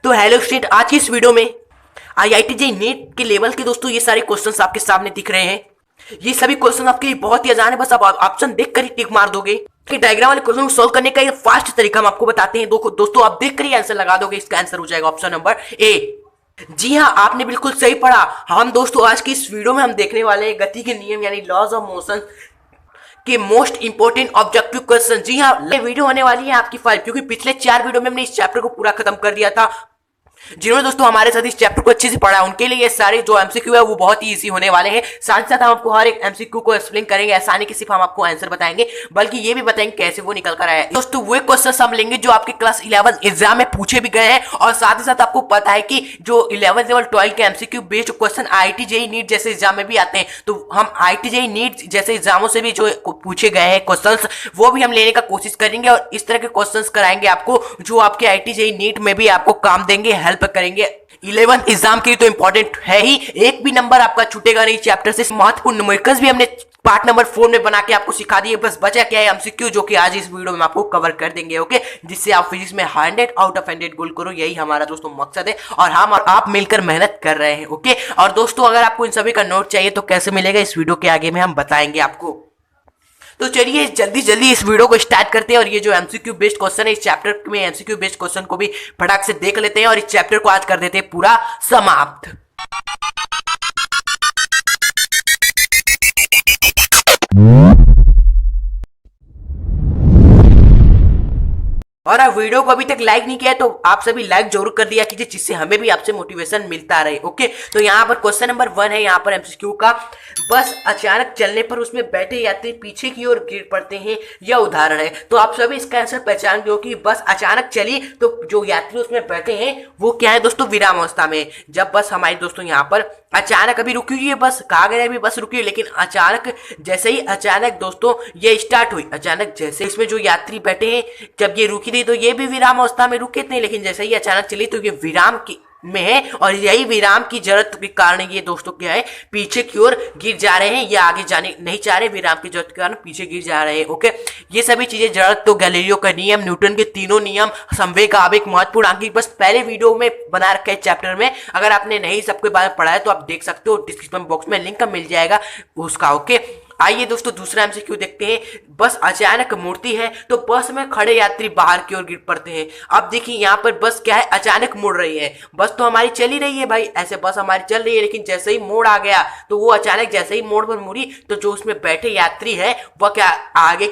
तो hello student, आज की इस वीडियो में आईआईटी जेईई नीट के लेवल के दोस्तों ये सारे क्वेश्चंस आपके सामने दिख रहे हैं। ये सभी क्वेश्चन आपके लिए बहुत ही आसान है, बस आप ऑप्शन देखकर ही टिक मार दोगे। कि डायग्राम वाले क्वेश्चन को सोल्व करने का ये फास्ट तरीका हम आपको बताते हैं। दोस्तों आप देख कर ही आंसर लगा दोगे, इसका आंसर हो जाएगा ऑप्शन नंबर ए। जी हाँ, आपने बिल्कुल सही पढ़ा। हम दोस्तों आज की इस वीडियो में हम देखने वाले हैं गति के नियम यानी लॉज ऑफ मोशन के मोस्ट इंपोर्टेंट ऑब्जेक्टिव क्वेश्चन। जी हाँ, ये वीडियो होने वाली है आपकी 5, क्योंकि पिछले 4 वीडियो में हमने इस चैप्टर को पूरा खत्म कर दिया था। जिन्होंने दोस्तों हमारे साथ इस चैप्टर को अच्छे से पढ़ा उनके लिए ये सारे जो एमसीक्यू है वो बहुत ही इजी होने वाले हैं। साथ साथ हम आपको हर एक एमसीक्यू को एक्सप्लेन करेंगे। ऐसा नहीं कि सिर्फ हम आपको आंसर बताएंगे, बल्कि ये भी बताएंगे कैसे वो निकल कर आया है। दोस्तों वो क्वेश्चन हम लेंगे जो आपके क्लास 11 एग्जाम में पूछे भी गए हैं, और साथ ही साथ आपको पता है कि जो 11 लेवल 12 के MCQ based question IIT JEE NEET जैसे एग्जाम में भी आते हैं, तो हम आईआईटी जेईई नीट जैसे एग्जामों से भी जो पूछे गए हैं क्वेश्चन वो भी हम लेने का कोशिश करेंगे, और इस तरह के क्वेश्चन कराएंगे आपको जो आपके आईआईटी जेईई नीट में भी आपको काम देंगे, हेल्प करेंगे। 11 एग्जाम के लिए तो इंपॉर्टेंट है ही, एक भी नंबर आपका छूटेगा नहीं चैप्टर से। महत्वपूर्ण न्यूमेरिकल्स भी हमने पार्ट नंबर 4 में बना के आपको सिखा दिए। बस बचा क्या है एमसीक्यू, जो कि आज इस वीडियो में आपको कवर कर देंगे। ओके, जिससे आप फिजिक्स में 100 आउट ऑफ 100 गोल करो, यही हमारा दोस्तों मकसद है, और हम और आप मिलकर मेहनत कर रहे हैं। ओके, और दोस्तों अगर आपको इन सभी का नोट चाहिए तो कैसे मिलेगा, इस वीडियो के आगे में हम बताएंगे आपको। तो चलिए जल्दी जल्दी इस वीडियो को स्टार्ट करते हैं, और ये जो एमसीक्यू बेस्ड क्वेश्चन है इस चैप्टर में एमसीक्यू बेस्ड क्वेश्चन को भी फटाक से देख लेते हैं, और इस चैप्टर को आज कर देते हैं पूरा समाप्त। और आप वीडियो को अभी तक लाइक नहीं किया है तो आप सभी लाइक जरूर कर दिया कीजिए, जिससे हमें भी आपसे मोटिवेशन मिलता रहे। ओके, तो यहाँ पर क्वेश्चन नंबर 1 है यहाँ पर एमसीक्यू का। बस अचानक चलने पर उसमें बैठे यात्री पीछे की ओर गिर पड़ते हैं, यह उदाहरण है। तो आप सभी इसका आंसर पहचान गए हो कि बस अचानक चली तो जो यात्री उसमें बैठे हैं वो क्या है दोस्तों, विराम अवस्था में। जब बस हमारी दोस्तों यहाँ पर अचानक अभी रुकी हुई है, बस कहा गया अभी बस रुकी हुई, लेकिन अचानक जैसे ही अचानक दोस्तों ये स्टार्ट हुई, अचानक जैसे इसमें जो यात्री बैठे हैं जब ये रुकी थी तो ये भी विराम अवस्था में रुके थे, लेकिन जैसे ही अचानक चली तो ये विराम की में है, और यही विराम की जरूरत के कारण ये दोस्तों क्या है, पीछे की ओर गिर जा रहे हैं, या आगे जाने नहीं चाह रहे, विराम की जरूरत के कारण पीछे गिर जा रहे हैं। ओके, ये सभी चीजें जरूरत तो गैलीलियो का नियम, न्यूटन के तीनों नियम, संवेग आवेग, महत्वपूर्ण आंकी बस पहले वीडियो में बना रखा है चैप्टर में। अगर आपने नहीं सबके बारे में पढ़ा है तो आप देख सकते हो, डिस्क्रिप्शन बॉक्स में लिंक मिल जाएगा उसका। ओके, आइए दोस्तों दूसरा एमसीक्यू देखते हैं। बस अचानक मुड़ती है तो बस में खड़े यात्री बाहर की ओर गिर पड़ते हैं। अब देखिए यहाँ पर बस क्या है, अचानक मुड़ रही है। बस तो हमारी चल ही रही है भाई, ऐसे बस हमारी चल रही है, लेकिन जैसे ही मोड़ आ गया तो वो अचानक जैसे ही मोड़ पर मुड़ी तो जो उसमें बैठे यात्री है वह क्या आगे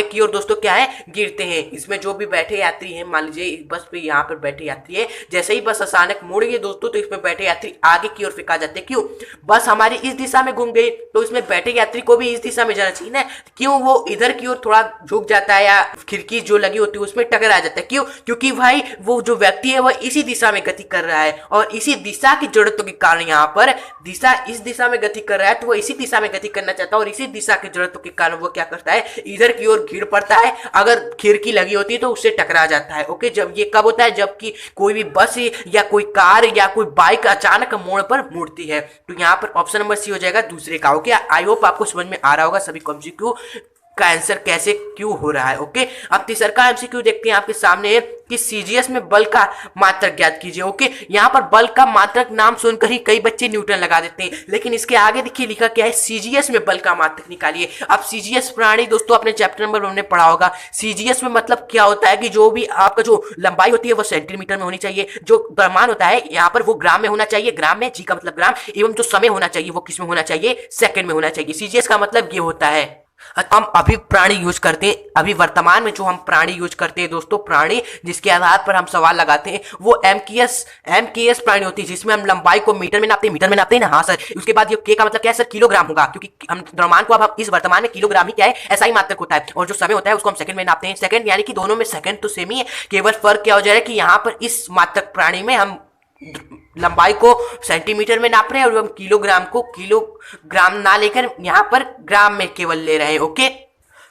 की ओर दोस्तों क्या है, गिरते हैं। इसमें जो भी बैठे यात्री हैं, मान लीजिए बस पे यहाँ पर बैठे यात्री है, जैसे ही बस अचानक मुड़ गई दोस्तों तो इसमें बैठे यात्री आगे की ओर फेंका जाते हैं। क्यों? बस हमारी इस दिशा में घूम गई तो इसमें बैठे यात्री को भी इस दिशा में जाना चाहिए ना। क्यों? वो इधर की ओर थोड़ा झुक जाता है, या खिड़की जो लगी होती है उसमें टकरा जाता है। क्यों? क्योंकि भाई वो जो व्यक्ति है वह इसी दिशा में गति कर रहा है, और इसी दिशा की जरूरतों के कारण यहाँ पर दिशा इस दिशा में गति कर रहा है, तो वह इसी दिशा में गति करना चाहता है, और इसी दिशा की जरूरतों के कारण वो क्या करता है, इधर की ओर गिर पड़ता है। अगर खिड़की लगी होती है तो उससे टकरा जाता है। ओके, जब ये कब होता है, जबकि कोई भी बस या कोई कार या कोई बाइक अचानक मोड़ पर मुड़ती है। तो यहाँ पर ऑप्शन नंबर सी हो जाएगा दूसरे का। ओके, आई होप आपको समझ में आ रहा होगा सभी एमसीक्यू का आंसर कैसे क्यों हो रहा है। ओके, अब तीसरा का एमसीक्यू देखते हैं आपके सामने है कि सीजीएस में बल का मात्रक ज्ञात कीजिए। ओके, यहाँ पर बल का मात्रक नाम सुनकर ही कई बच्चे न्यूटन लगा देते हैं, लेकिन इसके आगे देखिए लिखा क्या है, सीजीएस में बल का मात्रक निकालिए। अब सीजीएस प्रणाली दोस्तों अपने चैप्टर नंबर 1 में पढ़ा होगा। सीजीएस में मतलब क्या होता है कि जो भी आपका जो लंबाई होती है वो सेंटीमीटर में होनी चाहिए, जो द्रव्यमान होता है यहाँ पर वो ग्राम में होना चाहिए, ग्राम में, जी का मतलब ग्राम, एवं जो समय होना चाहिए वो किस में होना चाहिए, सेकंड में होना चाहिए। सीजीएस का मतलब ये होता है। हम अभी प्राणी यूज करते हैं, अभी वर्तमान में जो हम प्राणी यूज करते हैं दोस्तों, प्राणी जिसके आधार पर हम सवाल लगाते हैं वो एमकेएस प्राणी होती है, जिसमें हम लंबाई को मीटर में नापते हैं ना। हाँ सर, उसके बाद ये के का मतलब क्या है सर, किलोग्राम होगा, क्योंकि हम द्रव्यमान को अब हम इस वर्तमान में किलोग्राम ही क्या है, ऐसा ही मात्रक होता है। और जो समय होता है उसको हम सेकंड में नापते हैं। सेकंड यानी कि दोनों में सेकंड तो सेम ही है, केवल फर्क क्या हो जाएगा कि यहाँ पर इस मात्रक प्राणी में हम लंबाई को सेंटीमीटर में नाप रहे हैं, और हम किलोग्राम को किलोग्राम ना लेकर यहाँ पर ग्राम में केवल ले रहे हैं। ओके,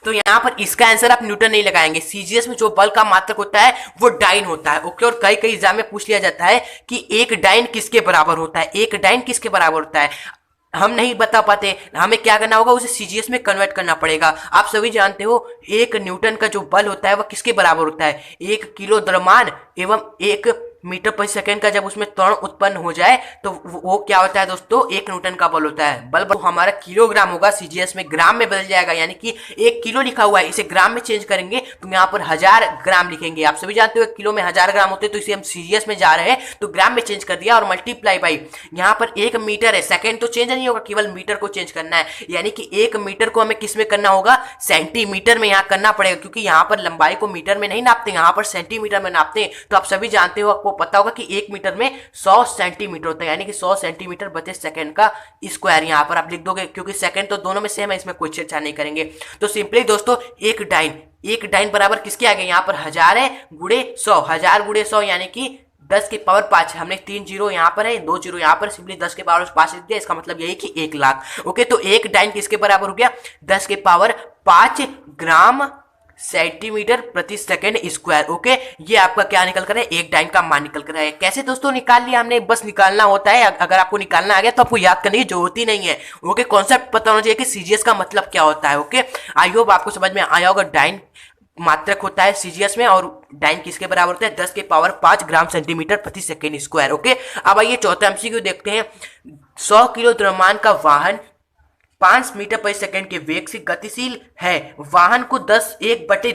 तो यहाँ पर इसका आंसर आप न्यूटन नहीं लगाएंगे। सीजीएस में जो बल का मात्रक होता है वो डाइन होता है। ओके, और कई एग्जाम में पूछ लिया जाता है कि एक डाइन किसके बराबर होता है, एक डाइन किसके बराबर होता है। हम नहीं बता पाते, हमें क्या करना होगा, उसे सीजीएस में कन्वर्ट करना पड़ेगा। आप सभी जानते हो एक न्यूटन का जो बल होता है वह किसके बराबर होता है, 1 किलो द्रव्यमान एवं 1 मीटर पर सेकंड का जब उसमें त्वरण उत्पन्न हो जाए तो वो क्या होता है दोस्तों, 1 न्यूटन का बल होता है। बल हमारा किलोग्राम होगा, सीजीएस में ग्राम में बदल जाएगा, यानी कि 1 किलो लिखा हुआ है, इसे ग्राम में चेंज करेंगे तो यहाँ पर 1000 ग्राम लिखेंगे। आप सभी जानते हो किलो में 1000 ग्राम होते हैं, तो इसे हम सीजीएस में जा रहे हैं तो ग्राम में चेंज कर दिया और मल्टीप्लाई बाई यहाँ पर 1 मीटर है, सेकंड तो चेंज नहीं होगा, केवल मीटर को चेंज करना है, यानी कि 1 मीटर को हमें किस में करना होगा, सेंटीमीटर में यहाँ करना पड़ेगा, क्योंकि यहाँ पर लंबाई को मीटर में नहीं नापते, यहाँ पर सेंटीमीटर में नापते हैं। तो आप सभी जानते हो, आपको पता होगा कि 1 मीटर में 100 सेंटीमीटर होता है, यानी कि 100 सेंटीमीटर बटे सेकंड का स्क्वायर यहाँ पर आप लिख दोगे, क्योंकि सेकंड तो दोनों में सेम है, इसमें कोई छेड़छाड़ नहीं करेंगे। तो सिंपली दोस्तों एक डाइन बराबर किसके आगे, यहाँ पर 1000 है गुणे 100, 1000 गुणे 100 यानी कि 10 की पावर 5, हमने 3 जीरो यहाँ पर है, 2 जीरो यहाँ पर, सिंपली 10 के पावर 5 लिख दिया, इसका मतलब यही कि 1 लाख। ओके, तो एक डाइन किसके बराबर हो गया, 10 के पावर 5 ग्राम सेंटीमीटर प्रति सेकंड स्क्वायर। ओके, ये आपका क्या निकल कर है, एक डाइन का मान निकल कर है। कैसे दोस्तों निकाल लिया हमने, बस निकालना होता है, अगर आपको निकालना आ गया तो आपको याद करने की जरूरत ही नहीं है। ओके, कॉन्सेप्ट पता होना चाहिए कि सीजीएस का मतलब क्या होता है। ओके, आई होप आपको समझ में आया होगा। डाइन मात्रक होता है सीजीएस में, और डाइन किसके बराबर होता है, 10 के पावर 5 ग्राम सेंटीमीटर प्रति सेकंड स्क्वायर। ओके, अब आइए चौथा एमसीक्यू देखते हैं। 100 किलो द्रव्यमान का वाहन 5 मीटर प्रति सेकंड के वेग से गतिशील है, वाहन को 1 बटे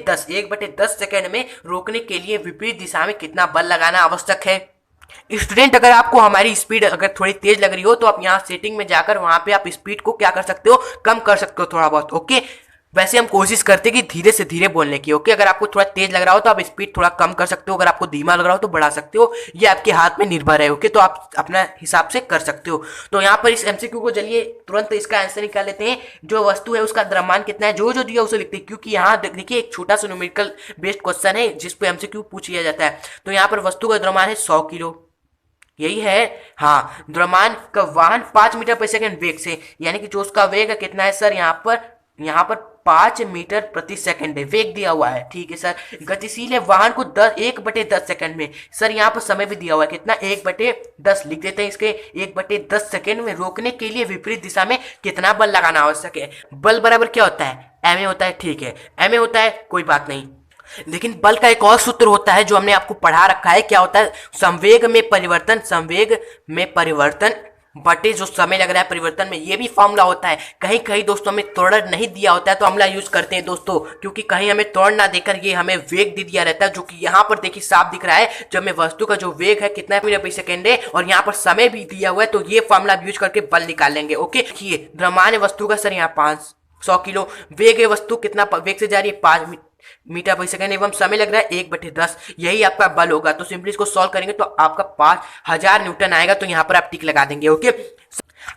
10 सेकंड में रोकने के लिए विपरीत दिशा में कितना बल लगाना आवश्यक है। स्टूडेंट, अगर आपको हमारी स्पीड अगर थोड़ी तेज लग रही हो तो आप यहाँ सेटिंग में जाकर वहां पे आप स्पीड को क्या कर सकते हो, कम कर सकते हो थोड़ा बहुत। ओके, वैसे हम कोशिश करते हैं कि धीरे से धीरे बोलने की। ओके, अगर आपको थोड़ा तेज लग रहा हो तो आप स्पीड थोड़ा कम कर सकते हो, अगर आपको धीमा लग रहा हो तो बढ़ा सकते हो, ये आपके हाथ में निर्भर है। ओके, तो आप अपना हिसाब से कर सकते हो। तो यहाँ पर इस एमसीक्यू को चलिए तुरंत इसका आंसर निकाल लेते हैं। जो वस्तु है उसका द्रव्यमान कितना है, जो दिया उसे लिखते हैं, क्योंकि यहाँ देखिए एक छोटा सा न्यूमेरिकल बेस्ड क्वेश्चन है जिसपे एमसीक्यू पूछ लिया जाता है। तो यहाँ पर वस्तु का द्रव्यमान है 100 किलो, यही है। हाँ, द्रव्यमान का वाहन 5 मीटर प्रति सेकंड वेग से, यानी कि जो उसका वेग है कितना है सर, यहाँ पर 5 मीटर प्रति सेकंड है, वेग दिया हुआ है। ठीक है सर, गतिशील है, वाहन को 1 बटे 10 सेकंड में, सर यहाँ पर समय भी दिया हुआ है कितना, 1 बटे 10 लिख देते हैं, इसके 1 बटे 10 सेकंड में रोकने के लिए विपरीत दिशा में कितना बल लगाना आवश्यक है। बल बराबर क्या होता है, एम ए होता है। ठीक है, एम ए होता है, कोई बात नहीं, लेकिन बल का एक और सूत्र होता है जो हमने आपको पढ़ा रखा है, क्या होता है, संवेग में परिवर्तन बटे जो समय लग रहा है परिवर्तन में, ये भी फॉर्मूला होता है। कहीं कहीं दोस्तों हमें त्वरण नहीं दिया होता है तो हमला यूज करते हैं दोस्तों, क्योंकि कहीं हमें त्वरण ना देकर ये हमें वेग दे दिया रहता है, जो कि यहाँ पर देखिए साफ दिख रहा है। जब हमें वस्तु का जो वेग है कितना मीटर प्रति सेकंड है और यहाँ पर समय भी दिया हुआ है, तो ये फॉर्मूला यूज करके बल निकाल लेंगे। ओके, देखिए द्रव्यमान है वस्तु का सर यहाँ 500 किलो, वेग है वस्तु कितना वेग से जा रही है 5 मीटर प्रति सेकंड, एवं समय लग रहा है 1 बटे 10, यही आपका बल होगा। तो सिंपली इसको सॉल्व करेंगे तो आपका 5000 न्यूटन आएगा, तो यहाँ पर आप टिक लगा देंगे। ओके,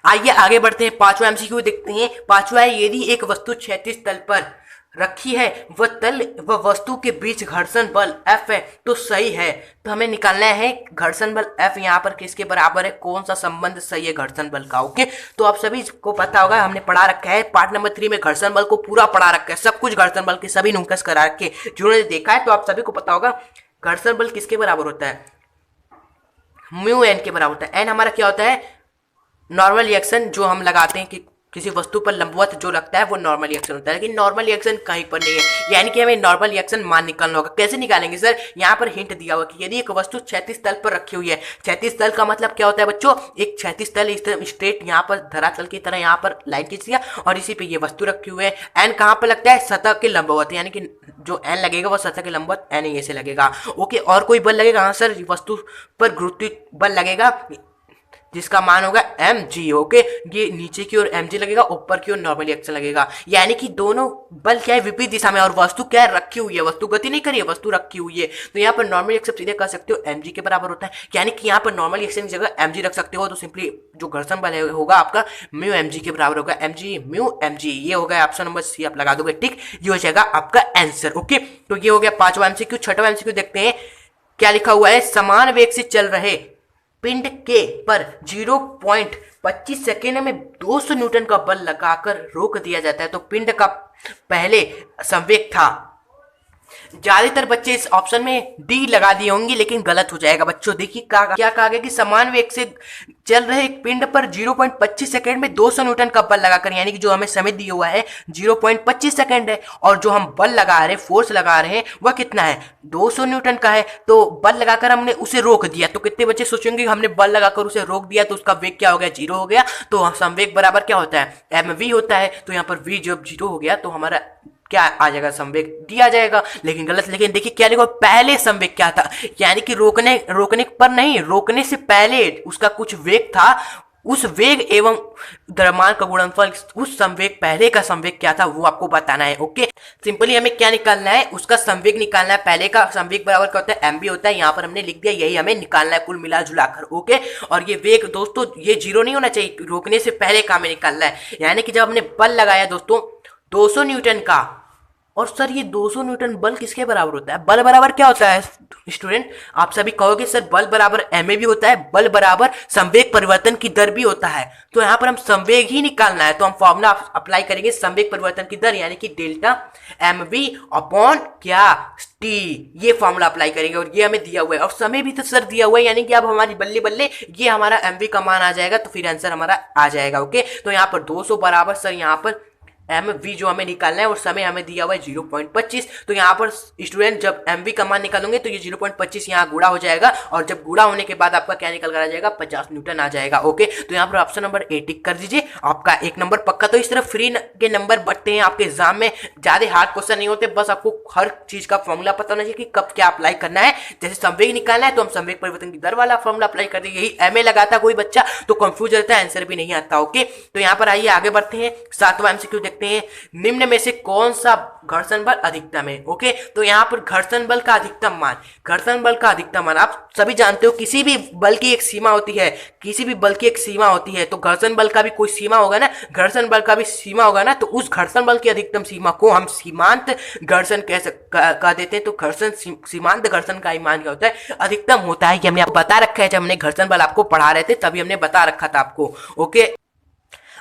आइए आगे बढ़ते हैं, पांचवा एमसीक्यू देखते हैं। पांचवा है, यदि एक वस्तु क्षैतिज तल पर रखी है, वह तल व वस्तु के बीच घर्षण बल F है तो सही है। तो हमें निकालना है घर्षण बल F यहाँ पर किसके बराबर है, कौन सा संबंध सही है घर्षण बल का। ओके, तो आप सभी को पता होगा, हमने पढ़ा रखा है पार्ट नंबर 3 में घर्षण बल को पूरा पढ़ा रखा है, सब कुछ घर्षण बल के सभी नुकस करा रखे, जिन्होंने देखा है तो आप सभी को पता होगा घर्षण बल किसके बराबर होता है, म्यू एन के बराबर होता है। एन हमारा क्या होता है, नॉर्मल रिएक्शन जो हम लगाते हैं कि किसी वस्तु पर लंबवत जो लगता है वो नॉर्मल रिएक्शन होता है, लेकिन नॉर्मल रिएक्शन कहीं पर नहीं है, यानी कि हमें नॉर्मल रिएक्शन मान निकालना होगा। कैसे निकालेंगे सर, यहाँ पर हिंट दिया हुआ कि यदि एक वस्तु क्षैतिज तल पर रखी हुई है, क्षैतिज तल का मतलब क्या होता है बच्चों, एक क्षैतिज तल इस तरह स्ट्रेट यहाँ पर धरातल की तरह यहाँ पर लाइन खींच दिया और इसी पे ये वस्तु रखी हुई है। एन कहाँ पर लगता है, सतह के लंबवत, यानी कि जो एन लगेगा वो सतह के लंबवत एन ए से लगेगा। ओके, और कोई बल लगेगा, हाँ सर, वस्तु पर गुरुत्व बल लगेगा जिसका मान होगा mg। ओके, ये नीचे की ओर mg लगेगा, ऊपर की ओर नॉर्मल रिएक्शन लगेगा, यानी कि दोनों बल क्या है विपरीत दिशा में, और वस्तु क्या है रखी हुई है, वस्तु गति नहीं करी है, वस्तु रखी हुई है। तो यहाँ पर नॉर्मल रिएक्शन सीधे कर सकते हो mg के बराबर होता है, यानी कि यहाँ पर नॉर्मल रिएक्शन की जगह mg रख सकते हो, तो सिंपली जो घर्षण बल होगा आपका म्यू mg के बराबर होगा, mg म्यू mg। ये होगा ऑप्शन नंबर सी, आप लगा दोगे टिक, ये हो जाएगा आपका आंसर। ओके, तो ये हो गया पांचवा एमसीक्यू। छठवां एमसीक्यू देखते हैं, क्या लिखा हुआ है, समान वेग से चल रहे पिंड के पर 0.25 सेकेंड में 200 न्यूटन का बल लगाकर रोक दिया जाता है। तो पिंड का पहले संवेग था ज्यादातर बच्चे इस ऑप्शन में डी लगा दिए होंगे, लेकिन गलत हो जाएगा बच्चों। देखिए क्या कहा गया कि समान वेग से चल रहे एक पिंड पर 0.25 सेकंड में 200 न्यूटन का बल लगाकर, यानी कि जो हमें समय दिया हुआ है 0.25 सेकंड है, और जो हम बल लगा रहे हैं, फोर्स लगा रहे हैं, वह कितना है 200 न्यूटन का है। तो बल लगाकर हमने उसे रोक दिया, तो कितने बच्चे सोचेंगे हमने बल लगाकर उसे रोक दिया तो उसका वेग क्या हो गया, 0 हो गया। तो संवेग बराबर क्या होता है, mv होता है। तो यहाँ पर v जब 0 हो गया तो हमारा क्या आ जाएगा, संवेग दिया जाएगा, लेकिन गलत। लेकिन देखिए क्या लिखा, पहले संवेग क्या था, यानी कि रोकने पर नहीं, रोकने से पहले उसका कुछ वेग था, उस वेग एवं द्रव्यमान का गुणनफल, उस संवेग पहले का संवेग क्या था वो आपको बताना है। ओके, सिंपली हमें क्या निकालना है, उसका संवेग निकालना है। पहले का संवेग बराबर क्या होता है, एमबी होता है। यहाँ पर हमने लिख दिया, यही हमें निकालना है कुल मिला जुलाकर। ओके, और ये वेग दोस्तों ये 0 नहीं होना चाहिए, रोकने से पहले का हमें निकालना है। यानी कि जब हमने बल लगाया दोस्तों 200 न्यूटन का, और सर ये 200 न्यूटन बल किसके बराबर होता है, बल बराबर क्या होता है स्टूडेंट, आप सभी कहोगे सर बल बराबर एमए भी होता है, बल बराबर संवेग परिवर्तन की दर भी होता है। तो यहाँ पर हम संवेग ही निकालना है, तो हम फॉर्मूला अप्लाई करेंगे संवेग परिवर्तन की दर, यानी कि डेल्टा एम वी अपॉन क्या टी, ये फॉर्मूला अप्लाई करेंगे। और ये हमें दिया हुआ है, और समय भी तो सर दिया हुआ है, यानी कि अब हमारी बल्ले बल्ले ये हमारा एमवी का मान आ जाएगा, तो फिर आंसर हमारा आ जाएगा। ओके, तो यहाँ पर 200 बराबर सर यहाँ पर एम वी जो हमें निकालना है, और समय हमें दिया हुआ है 0.25। तो यहाँ पर स्टूडेंट जब एम वी का मान निकालोगे तो ये 0.25 यहाँ गुणा हो जाएगा, और जब गुणा होने के बाद आपका क्या निकल कर आ जाएगा, 50 न्यूटन आ जाएगा। ओके, तो यहाँ पर ऑप्शन नंबर ए टिक कर दीजिए, आपका 1 नंबर पक्का। तो इस तरह फ्री के नंबर बढ़ते हैं आपके एग्जाम में, ज्यादा हार्ड क्वेश्चन नहीं होते, बस आपको हर चीज का फॉर्मूला पता होना चाहिए कि कब क्या अप्लाई करना है। जैसे संवेग निकालना है तो हम संवेग परिवर्तन की दर वाला फॉर्मूला अप्लाई कर देंगे, यही एम ए लगाता कोई बच्चा तो कंफ्यूज रहता है, आंसर भी नहीं आता। ओके, तो यहाँ पर आइए आगे बढ़ते हैं, 7वां एमसीक्यू देखते हैं, निम्न में से कौन सा घर्षण बल अधिकतम है। ओके, तो यहाँ पर घर्षण बल का अधिकतम मान, घर्षण बल का अधिकतम मान आप सभी जानते हो, किसी भी बल की एक सीमा होती है, किसी भी बल की एक सीमा होती है, तो घर्षण बल का भी कोई सीमा होगा ना, घर्षण बल का भी सीमा होगा ना, तो उस घर्षण बल की अधिकतम सीमा को हम सीमांत घर्षण कह देते हैं। तो घर्षण सीमांत घर्षण का ही मान क्या होता है, अधिकतम होता है। कि हमने बता रखा है, जब हमने घर्षण बल आपको पढ़ा रहे थे तभी हमने बता रखा था आपको। ओके,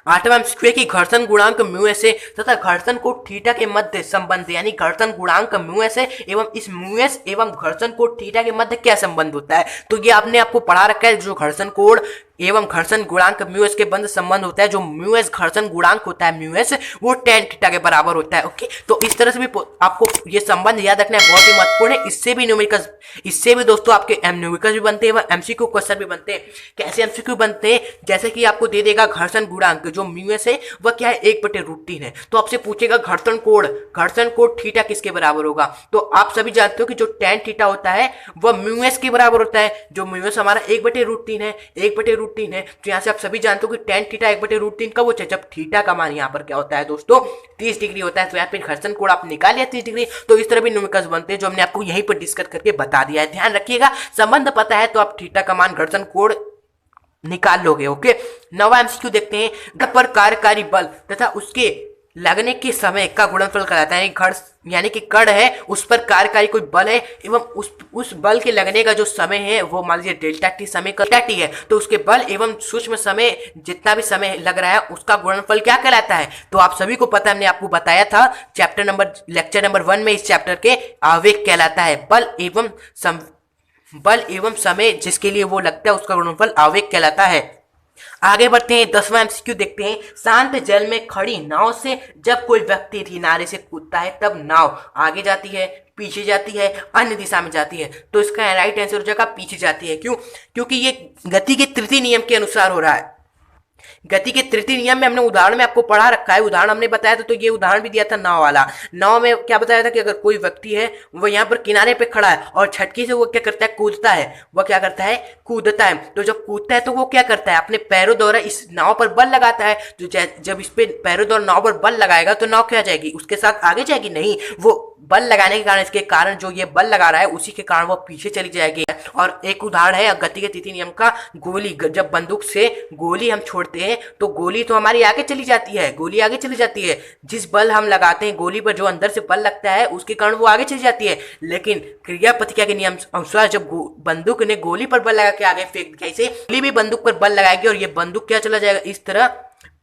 8वां एमसीक्यू की घर्षण गुणांक म्यू एस ए तथा घर्षण कोण थीटा के मध्य संबंध, यानी घर्षण गुणांक म्यू एस ए एवं इस म्यू एस एवं घर्षण कोण थीटा के मध्य क्या संबंध होता है। तो ये आपने आपको पढ़ा रखा है, जो घर्षण कोण एवं घर्षण गुणांक म्यू एस के बंद संबंध होता है, जो म्यू एस घर्षण गुणांक होता है म्यू एस, वो tan थीटा के बराबर होता है। ओके, तो इस तरह से भी आपको ये संबंध याद रखना है, बहुत ही महत्वपूर्ण है। इससे भी न्यूमेरिकल, इससे भी दोस्तों आपके न्यूमेरिकल भी बनते हैं, एमसीक्यू क्वेश्चन भी बनते हैं। कैसे एमसीक्यू बनते हैं, जैसे कि आपको दे देगा घर्षण गुणांक जो म्यू एस है वह क्या है 1/√3 है, तो आपसे पूछेगा घर्षण कोण थीटा किसके बराबर होगा। तो आप सभी जानते हो कि जो tan थीटा होता है वह म्यू एस के बराबर होता है, जो म्यू एस हमारा 1/√3 है, 1/√3 है। तो यहाँ से आप सभी जानते हो कि tan थीटा 1/√3 कब होता है, जब थीटा का मान यहाँ पर क्या होता है दोस्तों 30 डिग्री होता है। तो यहाँ पे घर्षण कोण आप निकाल लिया 30 डिग्री। तो इस तरह भी न्यूमेरिकल्स बनते हैं, जो हमने आपको यहीं पर डिस्कस करके बता दिया है। ध्यान रखिएगा, संबंध पता है तो आप थीटा का मान घर्षण कोण निकाल लोगे। ओके, 9वां एमसीक्यू देखते हैं, घर पर कार्यकारी बल तथा उसके लगने के समय का गुणनफल कहलाता है। यानी कि कण है, उस पर कार्यकारी कोई बल है एवं उस बल के लगने का जो समय है वो मान लीजिए डेल्टा टी समय का टी है, तो उसके बल एवं सूक्ष्म समय जितना भी समय लग रहा है उसका गुणनफल क्या कहलाता है। तो आप सभी को पता है, हमने आपको बताया था लेक्चर नंबर 1 में, इस चैप्टर के आवेग कहलाता है। बल एवं समय जिसके लिए वो लगता है उसका गुणनफल आवेग कहलाता है। आगे बढ़ते हैं, 10वां एमसीक्यू देखते हैं, शांत जल में खड़ी नाव से जब कोई व्यक्ति किनारे से कूदता है तब नाव आगे जाती है, पीछे जाती है, अन्य दिशा में जाती है। तो इसका राइट आंसर हो जाएगा पीछे जाती है। क्यों? क्योंकि ये गति के तृतीय नियम के अनुसार हो रहा है। गति के तृतीय नियम में हमने उदाहरण में आपको पढ़ा रखा है, उदाहरण हमने बताया था, तो ये उदाहरण भी दिया था नाव वाला। नाव में क्या बताया था कि अगर कोई व्यक्ति है वो यहाँ पर किनारे पे खड़ा है और छटकी से वो क्या करता है, कूदता है। वह क्या करता है, कूदता है। तो जब कूदता है तो वो क्या करता है, अपने पैरों द्वारा इस नाव पर बल लगाता है। तो जब इस पे पैरों द्वारा नाव पर बल लगाएगा तो नाव क्या जाएगी, उसके साथ आगे जाएगी? नहीं, वो बल लगाने के कारण, इसके कारण जो ये बल लगा रहा है उसी के कारण वो पीछे चली जाएगी। और एक उदाहरण है गति के तृतीय नियम का, गोली। जब बंदूक से गोली हम छोड़ते हैं तो गोली तो हमारी आगे चली जाती है, गोली आगे चली जाती है। जिस बल हम लगाते हैं गोली पर, जो अंदर से बल लगता है उसके कारण वो आगे चली जाती है। लेकिन क्रिया प्रतिक्रिया के नियम अनुसार जब बंदूक ने गोली पर बल लगा के आगे फेंक दिया, इसे गोली भी बंदूक पर बल लगाएगी और ये बंदूक क्या चला जाएगा, इस तरह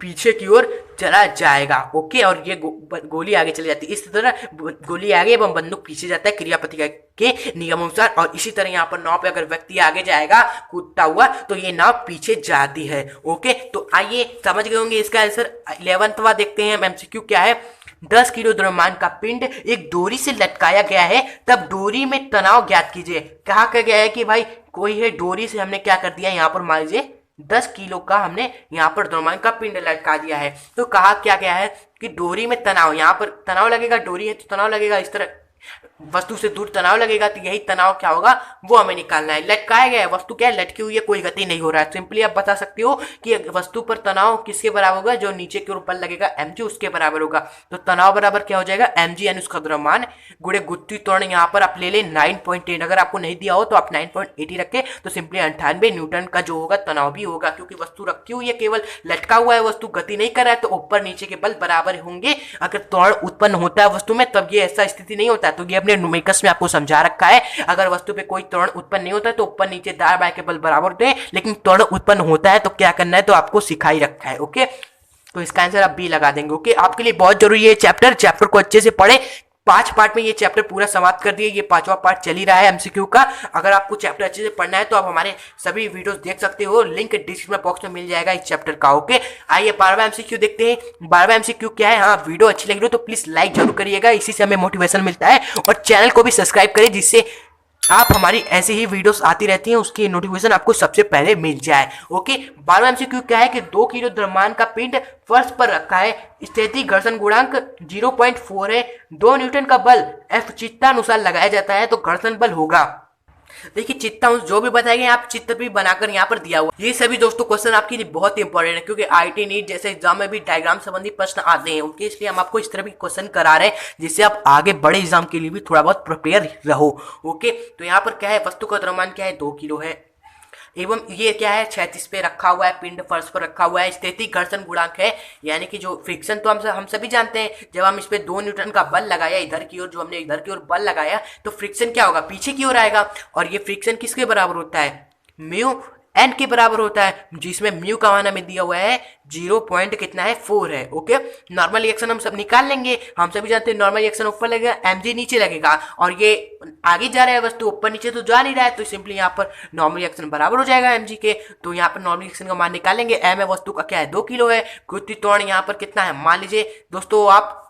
पीछे की ओर चला जाएगा। ओके, और ये गोली आगे चली जाती है। इस तरह गोली आगे एवं बंदूक पीछे जाता है क्रियापति के नियमानुसार। और इसी तरह यहाँ पर नाव पे अगर व्यक्ति आगे जाएगा कूदता हुआ तो ये नाव पीछे जाती है। ओके, तो आइए समझ गए होंगे इसका आंसर। 11वां देखते हैं एमसीक्यू क्या है। 10 किलो द्रव्यमान का पिंड एक डोरी से लटकाया गया है, तब डोरी में तनाव ज्ञात कीजिए। कहा गया है कि भाई कोई है, डोरी से हमने क्या कर दिया, यहाँ पर मान लीजिए 10 किलो का हमने यहाँ पर द्रव्यमान का पिंड लटका दिया है। तो कहा क्या गया है कि डोरी में तनाव, यहाँ पर तनाव लगेगा, डोरी है तो तनाव लगेगा, इस तरह वस्तु से दूर तनाव लगेगा, तो यही तनाव क्या होगा वो हमें निकालना है। लटकाया गया है, वस्तु क्या है, लटकी हुई है, कोई गति नहीं हो रहा है। सिंपली आप बता सकते हो कि वस्तु पर तनाव किसके बराबर होगा, जो नीचे के ऊपर लगेगा mg उसके बराबर होगा। तो तनाव बराबर क्या हो जाएगा, mg यानी उसका द्रव्यमान गुणे गुत्ती त्वरण। यहाँ पर आप ले लें 9.8, अगर आपको नहीं दिया हो तो आप 9.8 रखें, तो सिंपली 98 न्यूटन का जो होगा तनाव भी होगा, क्योंकि वस्तु रखी हुई है, केवल लटका हुआ है, वस्तु गति नहीं कर रहा है, तो ऊपर नीचे के बल बराबर होंगे। अगर त्वरण उत्पन्न होता है वस्तु में तब ये ऐसा स्थिति नहीं होता है। तो ये अपने न्यूमेरिकल्स में आपको समझा रखा है, अगर वस्तु पे कोई त्वरण उत्पन्न नहीं होता है तो ऊपर नीचे दाएं बाएं के बल बराबर होते हैं, लेकिन त्वरण उत्पन्न होता है तो क्या करना है, तो आपको सिखाई रखा है। ओके, तो इसका आंसर आप बी लगा देंगे। ओके, आपके लिए बहुत जरूरी है चैप्टर को अच्छे से पढ़े। 5 पार्ट में ये चैप्टर पूरा समाप्त कर दिए, ये 5वां पार्ट चल ही रहा है एमसीक्यू का। अगर आपको चैप्टर अच्छे से पढ़ना है तो आप हमारे सभी वीडियोस देख सकते हो, लिंक डिस्क्रिप्शन बॉक्स में मिल जाएगा इस चैप्टर का। ओके, आइए 12वां एमसीक्यू देखते हैं। 12वां एमसीक्यू क्या है। हाँ, वीडियो अच्छी लग रही हो तो प्लीज लाइक जरूर करिएगा, इसी से हमें मोटिवेशन मिलता है। और चैनल को भी सब्सक्राइब करें, जिससे आप हमारी ऐसी ही वीडियोस आती रहती हैं, उसकी नोटिफिकेशन आपको सबसे पहले मिल जाए। ओके, 12वां एमसीक्यू क्या है कि 2 किलो द्रव्यमान का पिंड फर्श पर रखा है, स्थिति घर्षण गुणांक 0.4 है, 2 न्यूटन का बल F चित्तानुसार लगाया जाता है, तो घर्षण बल होगा। देखिए चित्ता जो भी बताएंगे आप चित्र भी बनाकर यहाँ पर दिया हुआ। ये सभी दोस्तों क्वेश्चन आपके लिए बहुत इंपॉर्टेंट है, क्योंकि आईटी नीट जैसे एग्जाम में भी डायग्राम संबंधी प्रश्न आते हैं उनके, इसलिए हम आपको इस तरह भी क्वेश्चन करा रहे हैं, जिससे आप आगे बड़े एग्जाम के लिए भी थोड़ा बहुत प्रिपेयर रहो। ओके, तो यहाँ पर क्या है, वस्तु का द्रव्यमान क्या है, 2 किलो है, एवं ये क्या है, 36 पे रखा हुआ है, पिंड फर्श पर रखा हुआ है, स्थैतिक घर्षण गुणांक है, यानी कि जो फ्रिक्शन तो हम सभी जानते हैं, जब हम इस पे 2 न्यूटन का बल लगाया इधर की ओर, जो हमने इधर की ओर बल लगाया, तो फ्रिक्शन क्या होगा, पीछे की ओर आएगा। और ये फ्रिक्शन किसके बराबर होता है, म्यू एन के बराबर होता है, जिसमें म्यू का मान हमें दिया हुआ है 0 पॉइंट कितना है, 4 है। ओके, नॉर्मल रिएक्शन हम सब निकाल लेंगे, हम सभी जानते हैं नॉर्मल रिएक्शन ऊपर लगेगा, mg नीचे लगेगा, और ये आगे जा रहा है वस्तु, ऊपर नीचे तो जा नहीं रहा है, तो सिंपली यहाँ पर नॉर्मल रिएक्शन बराबर हो जाएगा mg के। तो यहाँ पर नॉर्मल रिएक्शन का मान निकाल लेंगे, m है वस्तु का क्या है, 2 किलो है, गुरुत्वीय त्वरण यहाँ पर कितना है, मान लीजिए दोस्तों आप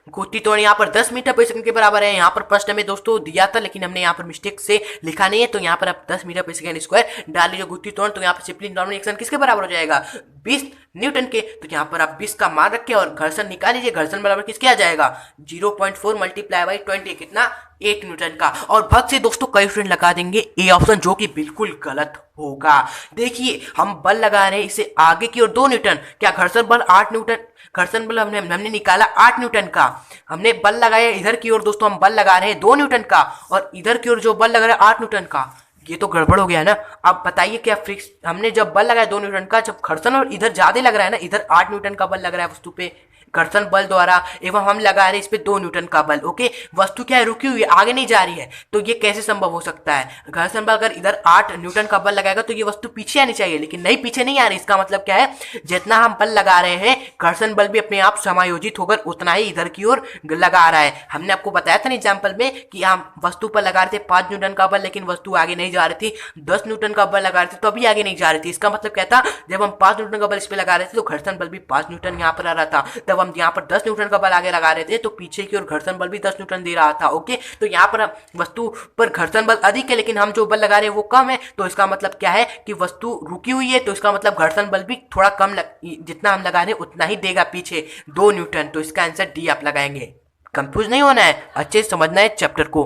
गुरुत्वीय त्वरण यहाँ पर 10 मीटर प्रति सेकंड के बराबर है। यहाँ पर प्रश्न में दोस्तों दिया था, लेकिन हमने यहाँ पर मिस्टेक से लिखा नहीं है, तो यहाँ पर आप 10 मीटर प्रति सेकंड स्क्वायर डाल लीजिए गुरुत्वीय त्वरण, तो यहाँ पर सिंपली नॉर्मल रिएक्शन किसके बराबर हो जाएगा, 20 न्यूटन के। तो यहाँ पर आप 20 का मान रखें और घर्षण निकाल लीजिए, घर्षण बराबर किसके आ जाएगा, 0.4 मल्टीप्लाई बाई 20 कितना, 1 न्यूटन का। और भग से दोस्तों कई स्टूडेंट लगा देंगे ए ऑप्शन, जो कि बिल्कुल गलत होगा। देखिए हम बल लगा रहे हैं इसे आगे की ओर 2 न्यूटन, क्या घर्षण बल 8 न्यूटन, घर्षण बल हमने निकाला 8 न्यूटन का, हमने बल लगाया इधर की ओर दोस्तों, हम बल लगा रहे हैं 2 न्यूटन का, और इधर की ओर जो बल लगा रहे हैं 8 न्यूटन का, ये तो गड़बड़ हो गया है ना। अब बताइए क्या फ्रिक्स, हमने जब बल लगाया 2 न्यूटन का, जब घर्षण और इधर ज्यादा लग रहा है ना, इधर 8 न्यूटन का बल लग रहा है वस्तु पे घर्षण बल द्वारा, एवं हम लगा रहे हैं इस पे 2 न्यूटन का बल। ओके, वस्तु क्या है, रुकी हुई है, आगे नहीं जा रही है, तो ये कैसे संभव हो सकता है, घर्षण बल अगर इधर 8 न्यूटन का बल लगाएगा तो ये वस्तु पीछे आनी चाहिए, लेकिन नहीं पीछे नहीं आ रही। इसका मतलब क्या है, जितना हम बल लगा रहे हैं घर्षण बल भी अपने आप समायोजित होकर उतना ही इधर की ओर लगा रहा है। हमने आपको बताया था ना एग्जाम्पल में कि हम वस्तु पर लगा रहे थे 5 न्यूटन का बल, लेकिन वस्तु आगे नहीं जा रही थी, 10 न्यूटन का बल लगा रहे थे तो अभी आगे नहीं जा रही थी। इसका मतलब क्या था, जब हम 5 न्यूटन का बल इस पे लगा रहे थे तो घर्षण बल भी 5 न्यूटन यहाँ पर आ रहा था, तब हम यहाँ पर 10 न्यूटन का बल आगे लगा रहे थे तो पीछे की ओर घर्षण बल भी 10 न्यूटन दे रहा था। ओके, तो यहाँ पर वस्तु पर घर्षण बल अधिक है, लेकिन हम जो बल लगा रहे हैं वो कम है, तो इसका मतलब क्या है कि वस्तु रुकी हुई है, तो इसका मतलब घर्षण बल भी थोड़ा कम जितना हम लगा रहे हैं उतना ही देगा पीछे, 2 न्यूटन। तो इसका आंसर डी आप लगाएंगे। कंफ्यूज नहीं होना है, अच्छे से समझना है चैप्टर को।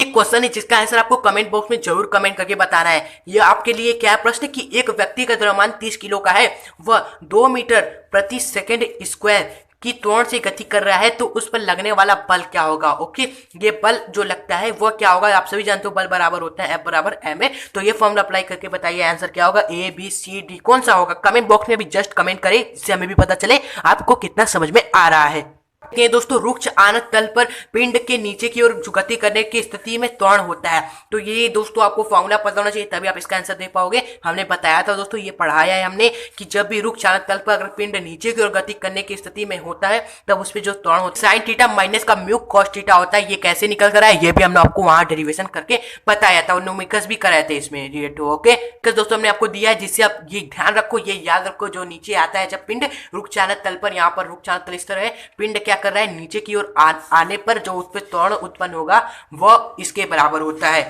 एक क्वेश्चन है जिसका आंसर आपको कमेंट बॉक्स में जरूर कमेंट करके बताना है। ये आपके लिए क्या प्रश्न कि एक व्यक्ति का द्रव्यमान 30 किलो का है, वह 2 मीटर प्रति सेकंड स्क्वायर की त्वरण से गति कर रहा है, तो उस पर लगने वाला बल क्या होगा। ओके, ये बल जो लगता है वो क्या होगा, आप सभी जानते हो बल बराबर होता है F बराबर m है। तो ये फॉर्मूला अप्लाई करके बताइए आंसर क्या होगा, A B C D कौन सा होगा। कमेंट बॉक्स में भी जस्ट कमेंट करें, इससे हमें भी पता चले आपको कितना समझ में आ रहा है। ये दोस्तों रुक्ष आनत तल पर पिंड के नीचे की ओर गति करने की स्थिति में त्वरण होता है। तो ये दोस्तों आपको फॉर्मूला पता होना चाहिए, तभी आप इसका आंसर दे पाओगे। हमने बताया था दोस्तों, ये पढ़ाया है हमने कि जब भी रुक्ष आनत तल पर अगर पिंड नीचे की ओर गति करने की स्थिति में होता है तब उस पर जो त्वरण होता है साइन थीटा माइनस का म्यू कॉस थीटा होता है। ये कैसे निकल कर आया ये भी हमने आपको वहां डेरिवेशन करके बताया था और न्यूमेरिकल्स भी कराए थे इसमें रिलेटेड। ओके दोस्तों हमने आपको दिया है, जिससे आप ये ध्यान रखो, ये याद रखो, जो नीचे आता है जब पिंड रुक्ष आनत तल पर, यहाँ पर रुक्ष आनत तल इस तरह है, पिंड क्या कर रहा है नीचे की ओर आने पर जो उस पर त्वरण उत्पन्न होगा वह इसके बराबर होता है।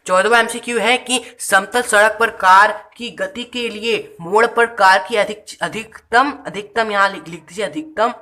14वां एमसीक्यू है कि समतल सड़क पर कार की गति के लिए मोड़ पर कार की अधिकतम यहाँ लिख दीजिए, अधिकतम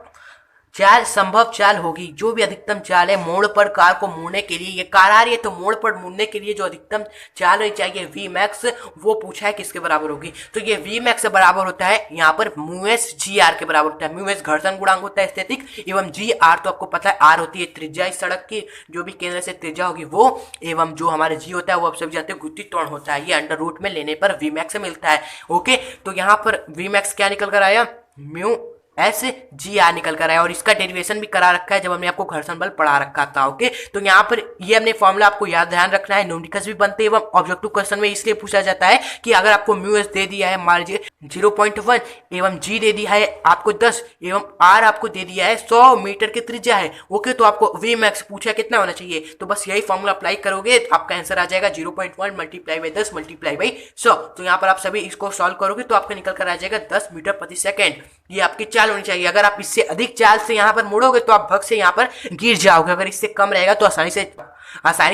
चाल संभव चाल होगी। जो भी अधिकतम चाल है मोड़ पर कार को मुड़ने के लिए, ये कार आ रही है तो मोड़ पर मुड़ने के लिए जो अधिकतम चाल होनी चाहिए वी मैक्स, वो पूछा है किसके बराबर होगी। तो ये वी मैक्स से बराबर होता है यहाँ पर म्यू एस जी आर के बराबर होता है। म्यू एस घर्षण गुणांक होता है स्थैतिक, एवं जी आर तो आपको पता है आर होती है त्रिज्या इस सड़क की, जो भी केंद्र से त्रिज्या होगी वो, एवं जो हमारे जी होता है वो आप सभी जानते हैं गुरुत्वीय त्वरण होता है। ये अंडर रूट में लेने पर वी मैक्स मिलता है। ओके तो यहाँ पर वी मैक्स क्या निकल कर आया, म्यू एस जी आर निकल कर आया, और इसका डेरिवेशन भी करा रखा है जब हमने आपको घर्षण बल पढ़ा रखा था। ओके तो यहाँ पर ये हमने फॉर्मूला आपको याद ध्यान रखना है। न्यूमेरिकल्स भी बनते हैं एवं ऑब्जेक्टिव क्वेश्चन में इसलिए पूछा जाता है कि अगर आपको म्यू एस दे दिया है मान लीजिए 0.1 एवं जी दे दिया है आपको 10 एवं आर आपको दे दिया है 100 मीटर की त्रिज्या है। ओके तो आपको वी मैक्स पूछा कितना होना चाहिए, तो बस यही फॉर्मूला अप्लाई करोगे आपका आंसर आ जाएगा 0.1 मल्टीप्लाई बाई 10 मल्टीप्लाई बाई 100। तो यहाँ पर आप सभी इसको सॉल्व करोगे तो आपका निकल कर आ जाएगा 10 मीटर प्रति सेकेंड। ये आपकी चाल होनी चाहिए। अगर आप इससे अधिक चाल से यहाँ पर मुड़ोगे तो आप भग से यहाँ पर गिर जाओगे। अगर इससे कम रहेगा तो आसानी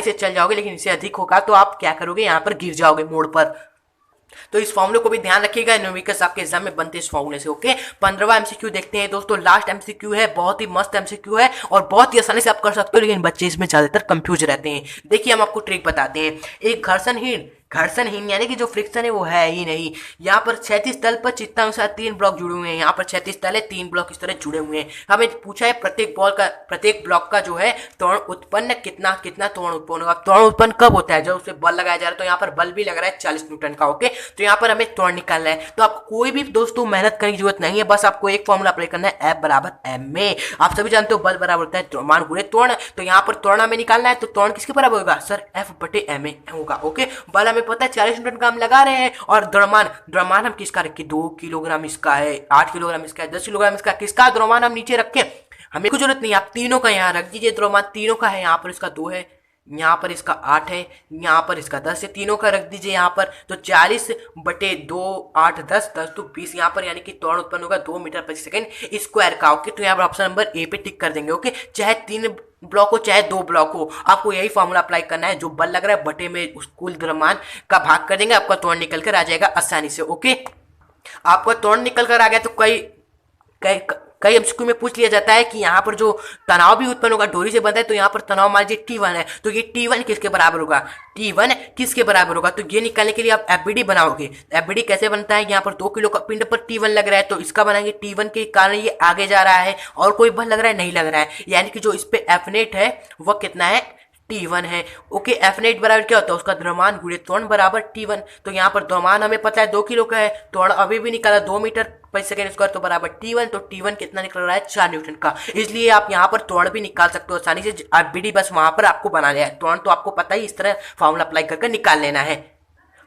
से चल जाओगे, लेकिन इससे अधिक होगा तो आप क्या करोगे यहाँ पर गिर जाओगे मोड़ पर। तो इस फॉर्मूले को भी ध्यान रखिएगा, न्यूमेरिकल्स आपके एग्जाम में बनते हैं इस फॉर्मूले से। ओके 15वां एमसीक्यू देखते हैं दोस्तों, लास्ट एमसीक्यू है, बहुत ही मस्त एमसीक्यू है और बहुत ही आसानी से आप कर सकते हो, लेकिन बच्चे इसमें ज्यादातर कंफ्यूज रहते हैं। देखिए हम आपको ट्रिक बताते हैं। एक घर्षणहीन यानी कि जो फ्रिक्शन है वो है ही नहीं। यहाँ पर 36 तल पर चित्तानुसार 3 ब्लॉक जुड़े हुए हैं। यहाँ पर 36 तल है, 3 ब्लॉक इस तरह जुड़े हुए हैं। हमें पूछा है प्रत्येक ब्लॉक का जो है त्वरण उत्पन्न कितना त्वरण उत्पन्न होगा। त्वरण उत्पन्न कब होता है, जब उस पर बल लगाया जा रहा है। तो यहाँ पर बल भी लग रहा है 40 न्यूटन का। ओके तो यहाँ पर हमें त्वरण निकालना है। तो आपको कोई भी दोस्तों मेहनत करने की जरूरत नहीं है, बस आपको एक फॉर्मूला अप्लाई करना है, F बराबर एम में। आप सभी जानते हो बल बराबर होता है द्रव्यमान गुणे त्वरण। तो यहाँ पर त्वरण हमें निकालना है, तो त्वरण किसके बराबर होगा सर, F बटे एम होगा। ओके बल हमें पता है 40 न्यूटन का हम लगा रहे हैं, और द्रव्यमान हम किसका रखें, 2 किलोग्राम इसका है, 8 किलोग्राम इसका है, 10 किलोग्राम इसका, किसका द्रव्यमान हम नीचे रखें, हमें कुछ जरूरत नहीं। आप तीनों का यहाँ रख दीजिए, द्रव्यमान तीनों का है, यहाँ पर इसका 2 है, यहाँ पर इसका 8 है, यहाँ पर इसका 10 है, तीनों का रख दीजिए यहाँ पर। तो 40 बटे 2 8 10 10 तो 20 यहाँ पर, यानी कि त्वरण उत्पन्न होगा 2 मीटर प्रति सेकंड स्क्वायर का। ओके तो यहाँ पर ऑप्शन नंबर ए पे टिक कर देंगे। ओके चाहे 3 ब्लॉक हो चाहे 2 ब्लॉक हो, आपको यही फॉर्मूला अप्लाई करना है। जो बल लग रहा है बटे में उस कुल द्रव्यमान का भाग कर देंगे, आपका त्वरण निकल कर आ जाएगा आसानी से। ओके आपका त्वरण निकल कर आ गया तो कई एमसीक्यू में पूछ लिया जाता है कि यहाँ पर जो तनाव भी उत्पन्न होगा डोरी से बनता है, तो यहाँ पर तनाव मान लीजिए T1 है, तो ये T1 किसके बराबर होगा, T1 किसके बराबर होगा। तो ये निकालने के लिए आप एफबीडी बनाओगे। एफबीडी कैसे बनता है, यहाँ पर 2 किलो का पिंड पर T1 लग रहा है, तो इसका बनाएंगे T1 के कारण ये आगे जा रहा है और कोई बल लग रहा है नहीं लग रहा है, यानी कि जो इस पे F नेट है वह कितना है, T1 है। ओके F नेट बराबर क्या होता है, उसका द्रव्यमान गुणे त्वरण बराबर T1। तो यहाँ पर द्रव्यमान हमें पता है 2 किलो का है, त्वरण अभी भी निकाला 2 मीटर प्रति सेकंड स्क्वायर, तो बराबर T1। तो T1 कितना निकल रहा है, 4 न्यूटन का। इसलिए आप यहाँ पर त्वरण भी निकाल सकते हो आसानी से। एफबीडी बस वहां पर आपको बनाना है, त्वरण तो आपको पता ही, इस तरह फॉर्मूला अप्लाई करके निकाल लेना है।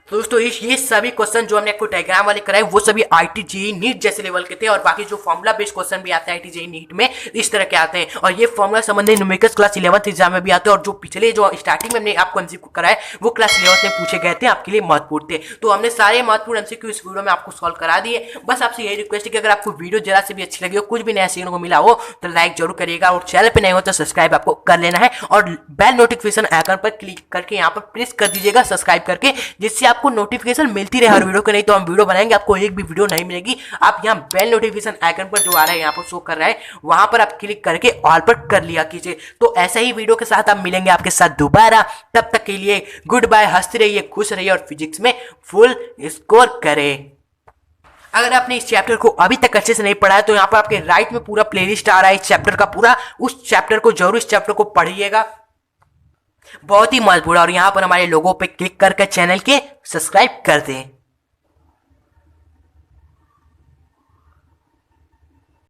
तो दोस्तों ये सभी क्वेश्चन जो हमने आपको डायग्राम वाले कराए वो सभी आईटी जेईई नीट जैसे लेवल के थे, और बाकी जो फॉर्मूला बेस्ड क्वेश्चन भी आते हैं आईटी जेईई नीट में इस तरह के आते हैं, और ये फॉर्मूला संबंधी न्यूमेरिकल्स क्लास 11th एग्जाम में भी आते हैं, और जो पिछले जो स्टार्टिंग में हमने आपको एमसीक्यू कराए वो क्लास 11th में पूछे गए थे, आपके लिए महत्वपूर्ण थे। तो हमने सारे महत्वपूर्ण एमसीक्यू इस वीडियो में आपको सॉल्व करा दिए। बस आपसे यही रिक्वेस्ट है कि अगर आपको वीडियो जरा से भी अच्छी लगी हो, कुछ भी नया सीखने को मिला हो, तो लाइक जरूर करिएगा, और चैनल पे नए हो तो सब्सक्राइब आपको कर लेना है, और बेल नोटिफिकेशन आइकन पर क्लिक करके यहाँ पर प्रेस कर दीजिएगा सब्सक्राइब करके, जिससे आपको नोटिफिकेशन मिलती रहे हर वीडियो के। नहीं तो हम वीडियो बनाएंगे आपको एक भी वीडियो नहीं मिलेगी। आप यहाँ बेल नोटिफिकेशन आइकन पर जो आ रहा है यहाँ पर शो कर रहा है, वहां पर आप क्लिक करके ऑल पर कर लिया कीजिए। तो ऐसा ही वीडियो के साथ आप मिलेंगे आपके साथ दोबारा, तब तक के लिए गुड बाय। हंसते रहिए, खुश रहिए, और फिजिक्स में फुल स्कोर करें। अगर आपने इस चैप्टर को अभी तक अच्छे से नहीं पढ़ा है तो यहाँ पर आपके राइट में पूरा प्लेलिस्ट आ रहा है इस चैप्टर का पूरा, उस चैप्टर को जरूर, इस चैप्टर को पढ़िएगा, बहुत ही महत्वपूर्ण। और यहाँ पर हमारे लोगों पे क्लिक करके चैनल के सब्सक्राइब कर दें।